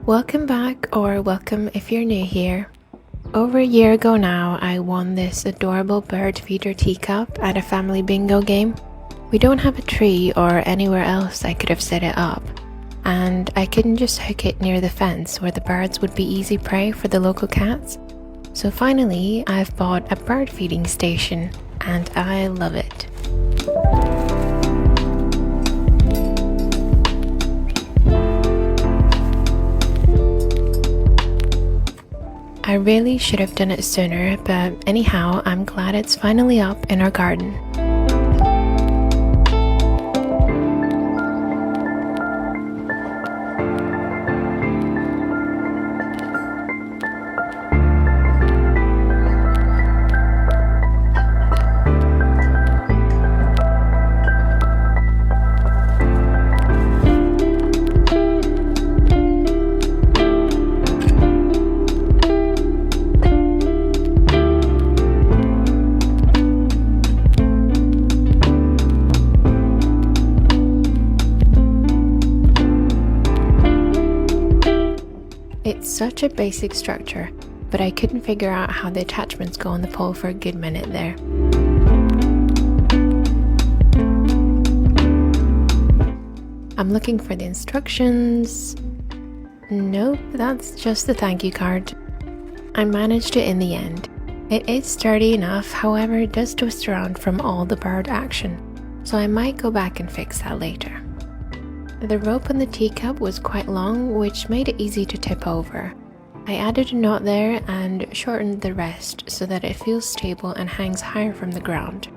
Welcome back, or welcome if you're new here. Over a year ago now, I won this adorable bird feeder teacup at a family bingo game. We don't have a tree or anywhere else I could have set it up, and I couldn't just hook it near the fence where the birds would be easy prey for the local cats. So finally, I've bought a bird feeding station, and I love it. I really should have done it sooner, but anyhow, I'm glad it's finally up in our garden. It's such a basic structure, but I couldn't figure out how the attachments go on the pole for a good minute there. I'm looking for the instructions. Nope, that's just the thank you card. I managed it in the end. It is sturdy enough, however it does twist around from all the bird action, so I might go back and fix that later. The rope on the teacup was quite long, which made it easy to tip over. I added a knot there and shortened the rest so that it feels stable and hangs higher from the ground.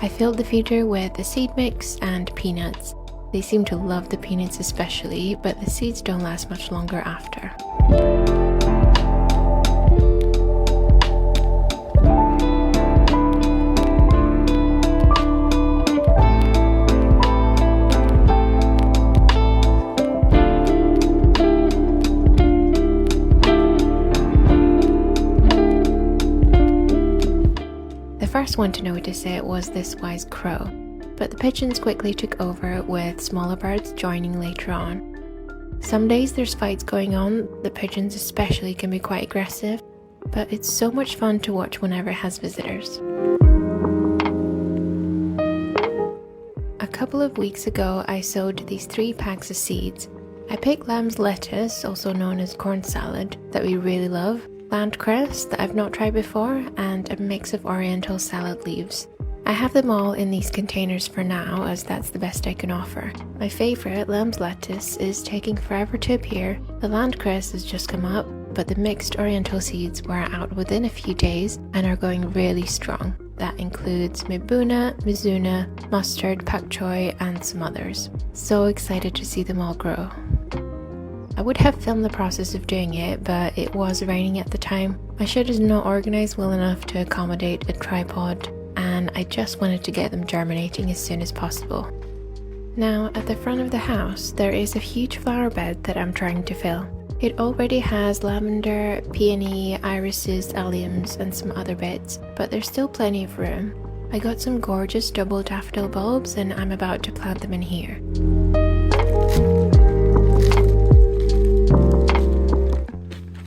I filled the feeder with a seed mix and peanuts. They seem to love the peanuts especially, but the seeds don't last much longer after. The first one to notice it was this wise crow, but the pigeons quickly took over, with smaller birds joining later on. Some days there's fights going on, the pigeons especially can be quite aggressive, but it's so much fun to watch whenever it has visitors. A couple of weeks ago I sowed these 3 packs of seeds. I picked lamb's lettuce, also known as corn salad, that we really love, landcress that I've not tried before, and a mix of oriental salad leaves. I have them all in these containers for now, as that's the best I can offer. My favourite, lamb's lettuce, is taking forever to appear. The landcress has just come up, but the mixed oriental seeds were out within a few days and are going really strong. That includes mibuna, mizuna, mustard, pak choy, and some others. So excited to see them all grow. I would have filmed the process of doing it, but it was raining at the time. My shed is not organised well enough to accommodate a tripod, and I just wanted to get them germinating as soon as possible. Now, at the front of the house, there is a huge flower bed that I'm trying to fill. It already has lavender, peony, irises, alliums, and some other bits, but there's still plenty of room. I got some gorgeous double daffodil bulbs, and I'm about to plant them in here.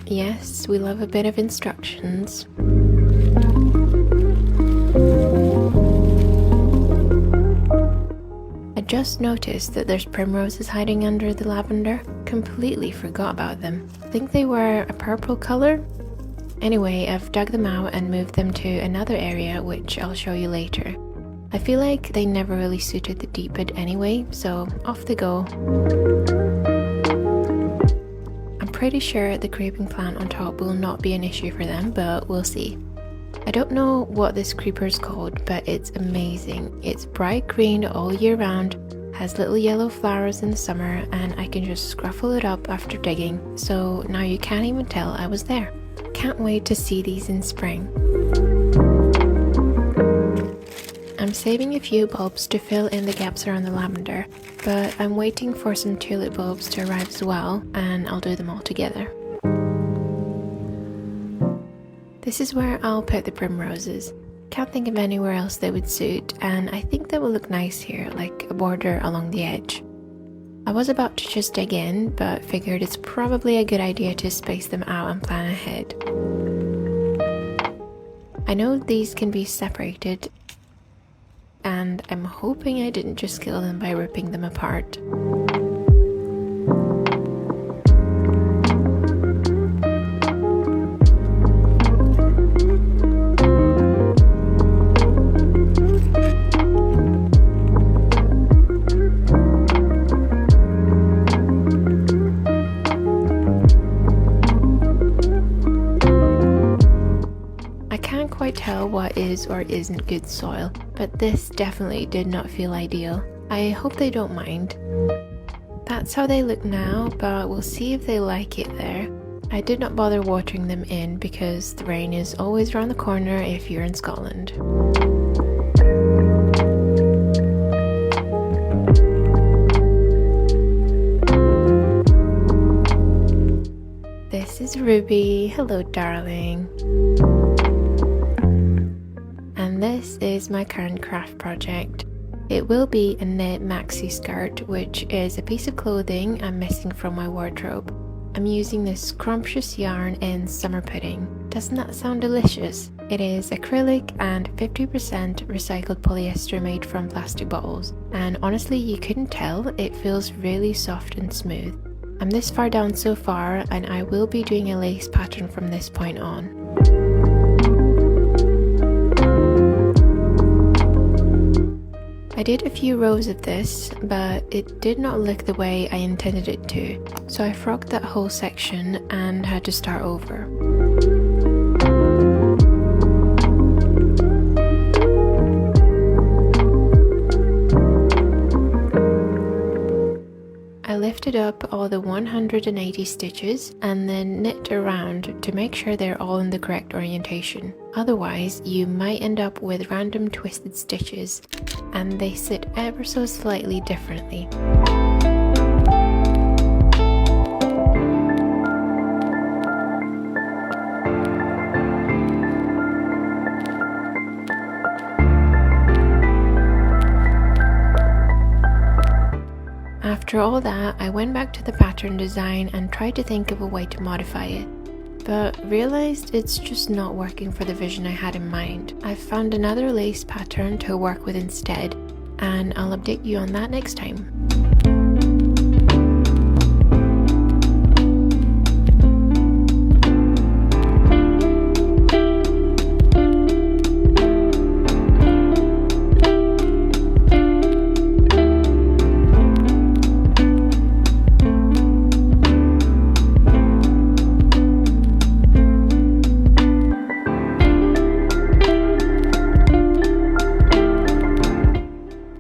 Yes, we love a bit of instructions. I just noticed that there's primroses hiding under the lavender. Completely forgot about them. Think they were a purple colour? Anyway, I've dug them out and moved them to another area, which I'll show you later. I feel like they never really suited the deep bed anyway, so off they go. Pretty sure the creeping plant on top will not be an issue for them, but we'll see. I don't know what this creeper is called, but it's amazing. It's bright green all year round, has little yellow flowers in the summer, and I can just scruffle it up after digging, so now you can't even tell I was there. Can't wait to see these in spring. saving a few bulbs to fill in the gaps around the lavender, but I'm waiting for some tulip bulbs to arrive as well, and I'll do them all together. This is where I'll put the primroses. Can't think of anywhere else they would suit, and I think they will look nice here, like a border along the edge. I was about to just dig in, but figured it's probably a good idea to space them out and plan ahead. I know these can be separated, and I'm hoping I didn't just kill them by ripping them apart. Quite tell what is or isn't good soil, but this definitely did not feel ideal. I hope they don't mind. That's how they look now, but we'll see if they like it there. I did not bother watering them in because the rain is always around the corner if you're in Scotland. This is Ruby. Hello, darling. And this is my current craft project. It will be a knit maxi skirt, which is a piece of clothing I'm missing from my wardrobe. I'm using this scrumptious yarn in summer pudding. Doesn't that sound delicious? It is acrylic and 50% recycled polyester made from plastic bottles. And honestly, you couldn't tell, it feels really soft and smooth. I'm this far down so far, and I will be doing a lace pattern from this point on. I did a few rows of this, but it did not look the way I intended it to, so I frogged that whole section and had to start over. I lifted up all the 180 stitches and then knit around to make sure they're all in the correct orientation. Otherwise, you might end up with random twisted stitches, and they sit ever so slightly differently. After all that, I went back to the pattern design and tried to think of a way to modify it, but realized it's just not working for the vision I had in mind. I've found another lace pattern to work with instead, and I'll update you on that next time.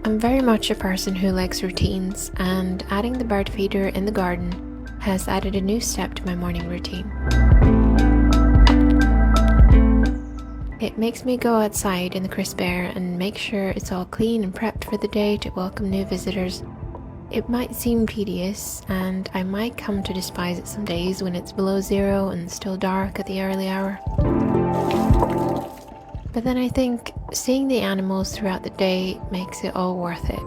Very much a person who likes routines, and adding the bird feeder in the garden has added a new step to my morning routine. It makes me go outside in the crisp air and make sure it's all clean and prepped for the day to welcome new visitors. It might seem tedious, and I might come to despise it some days when it's below zero and still dark at the early hour. But then I think seeing the animals throughout the day makes it all worth it.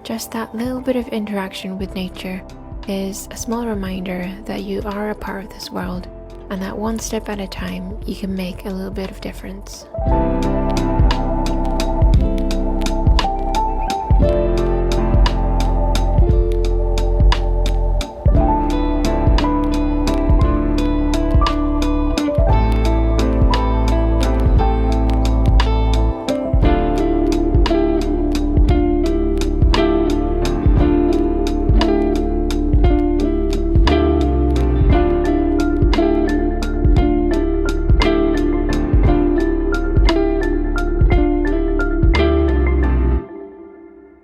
Just that little bit of interaction with nature is a small reminder that you are a part of this world, and that one step at a time you can make a little bit of difference.